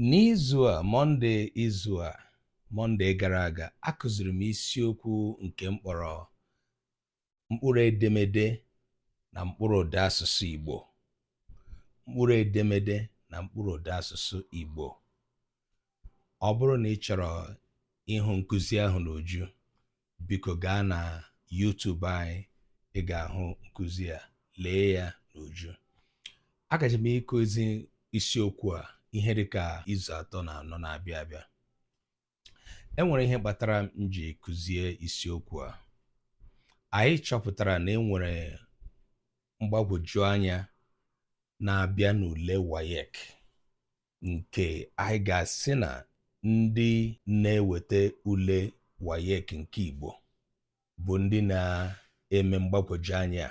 N'izu a Mọnde gara aga, akụziri m isiokwu nke mkpọrọ mkpụrụ edemede na mkpụrụ ụda asụsụ Igbo. Mkpụrụ edemede na mkpụrụ ụda asụsụ Igbo. Ọ bụrụ na ị chọrọ ịhụ nkụzi ahụ n'uju, biko gaa na YouTube anyị, ị ga-ahụ nkụzi a, lee ya n'uju. Agaje m ịkụzi isiokwu a ihe dịka izu 3 na 4 na-abịa abịa. Enwere ihe kpatara m ji kụzie isiokwu a. Anyị chọpụtara na enwere mgbagwoju anya na-abịa n'ule WAEC, nke anyị ga-asị na ndị na-eweta ule WAEC nke Igbo bụ ndị na-eme mgbagwoju anya.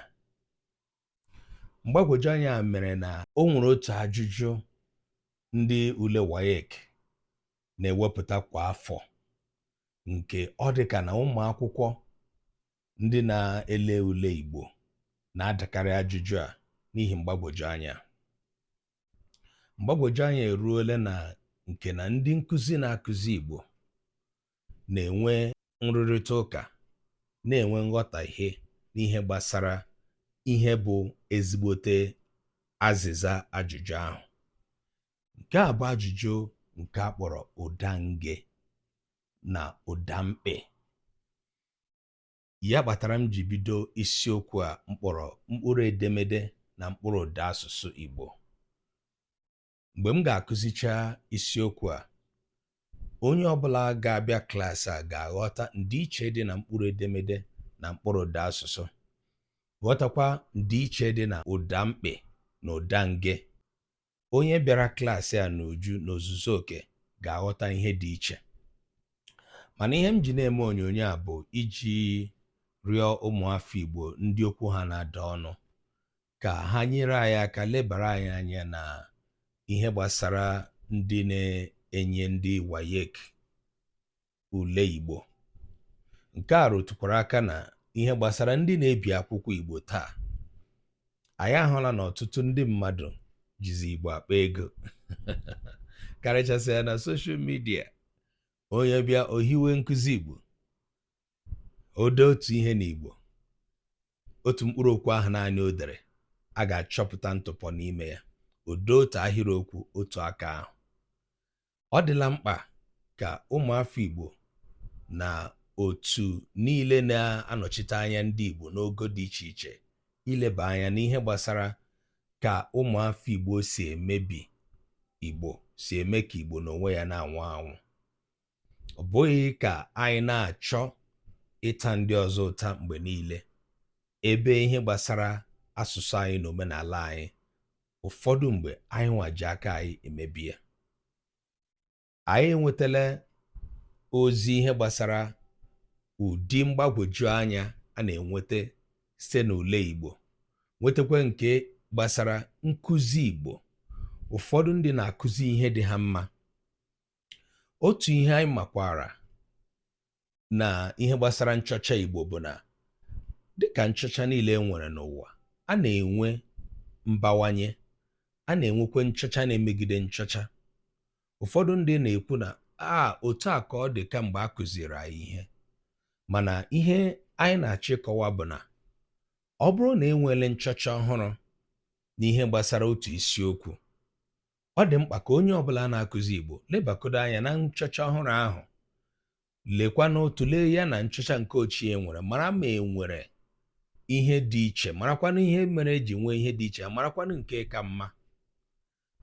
Mgbagwoju anya mere na o nwere otu ajụjụ ndị ule WAEC na-ewepụta kwa afọ, nke ọ dịka na ụmụ akwụkwọ ndị na-ele ule Igbo na-adakarị ajụjụ a n'ihi mgbagwoju anya. Mgbagwoju anya eruola na nke na ndị nkụzi na-akụzi Igbo na-enwe nrụrịta ụka, na-enwe nghọtahie n'ihe gbasara ihe bụ ezigbote azịza ajụjụ ahụ. Nke a bụ ajụjụ nke a kpọrọ ụdange na ụdamkpị. Ya kpatara m ji bido isiokwu a mkpọrọ mkpụrụ edemede na mkpụrụ ụda asụsụ Igbo. Mgbe m ga-akụzicha isiokwu a, onye ọbụla ga-abịa klaasị a ga-aghọta ndịiche dị na mkpụrụ edemede na mkpụrụ ụda asụsụ, ghọtakwa ndịiche dị na ụdamkpị na ụdange. Onye bịara klaasị a n'uju n'ozuzu oke ga-aghọta ihe dị iche. Mana ihe m ji na-eme onyonyo a bụ iji rịọ ụmụafọ Igbo ndị okwu ha na-ada ọnụ ka ha nyere anyị aka, lebara anyị anya na ihe gbasara ndị na-enye ndị WAEC ule Igbo. Nke a rụtụkwara aka na ihe gbasara ndị na-ebi akwụkwọ Igbo taa. Anyị ahụla na ọtụtụ ndị mmadụ jizi Igbo akpa ego karịchasị ya na soshal midia. Onye bịa ohiwe nkụzi Igbo, o dee otu ihe n'Igbo, otu mkpụrụ okwu ahụ naanị o dere, a ga-achọpụta ntụpọ n'ime ya. O dee otu ahịrịokwu otu aka ahụ. Ọ dịla mkpa ka ụmụafọ Igbo na otu niile na-anọchite anya ndị Igbo n'ogo dị iche iche ileba anya n'ihe gbasara ka ụmụafọ Igbo si emebi Igbo, si eme ka Igbo n'onwe ya na-anwụ anwụ. Ọ bụghị ka anyị na-achọ ịta ndị ọzọ ụta mgbe niile, ebe ihe gbasara asụsụ anyị na omenala anyị, ụfọdụ mgbe anyị nwaji aka anyị emebi ya. Anyị enwetala ozi ihe gbasara ụdị mgbagwoju anya a na-enweta site n'ule Igbo, nwetakwa nke gbasara nkụzi Igbo. Ụfọdụ ndị na-akụzi ihe dị ha mma. Otu ihe anyị makwara na ihe gbasara nchọcha Igbo bụ na dịka nchọcha niile enwere n'ụwa, a na-enwe mbawanye, a na-enwekwa nchọcha na-emegide nchọcha. Ụfọdụ ndị na-ekwu na otu a ka ọ dị kamgbe a kụziri anyị ihe. Mana ihe anyị na-achọ ịkọwa bụ na ọ bụrụ na enwele nchọcha ọhụrụ n'ihe gbasara otu isiokwu, ọ dị mkpa ka onye ọbụla na-akụzi Igbo lebakodo anya na nchọcha ọhụrụ ahụ, lekwa n'otu lee ya na nchọcha nke ochie nwere, mara ma enwere ihe dị iche, marakwanụ ihe mere eji nwee ihe dị iche, marakwanụ nke ka mma.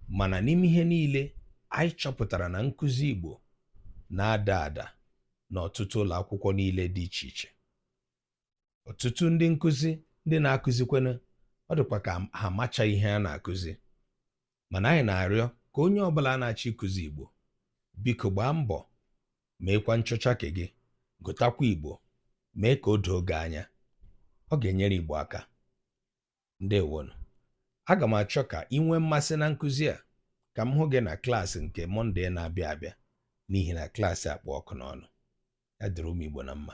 Mana n'ime ihe niile, anyị chọpụtara na nkụzi Igbo na-ada ada n'ọtụtụ ụlọ akwụkwọ niile dị iche iche. Ọtụtụ ndị nkụzi ndị na-akụzikwana, ọ dịkwa ka ha amacha ihe a na-akụzi. Mana anyị na-arịọ ka onye ọbụla na-achọ ịkụzi Igbo, biko gbaa mbọ meekwa nchọcha ke gị, gụtakwa Igbo, mee ka o doo gị anya. Ọ ga-enyere Igbo aka. Ndewonu. Aga m achọ ka ị nwee mmasị na nkụzi a, ka m hụ gị na klaasị nke Mọnde na-abịa abịa, n'ihi na klaasị akpọ ọkụ n'ọnụ. Ya dịrị ụmụ Igbo na mma.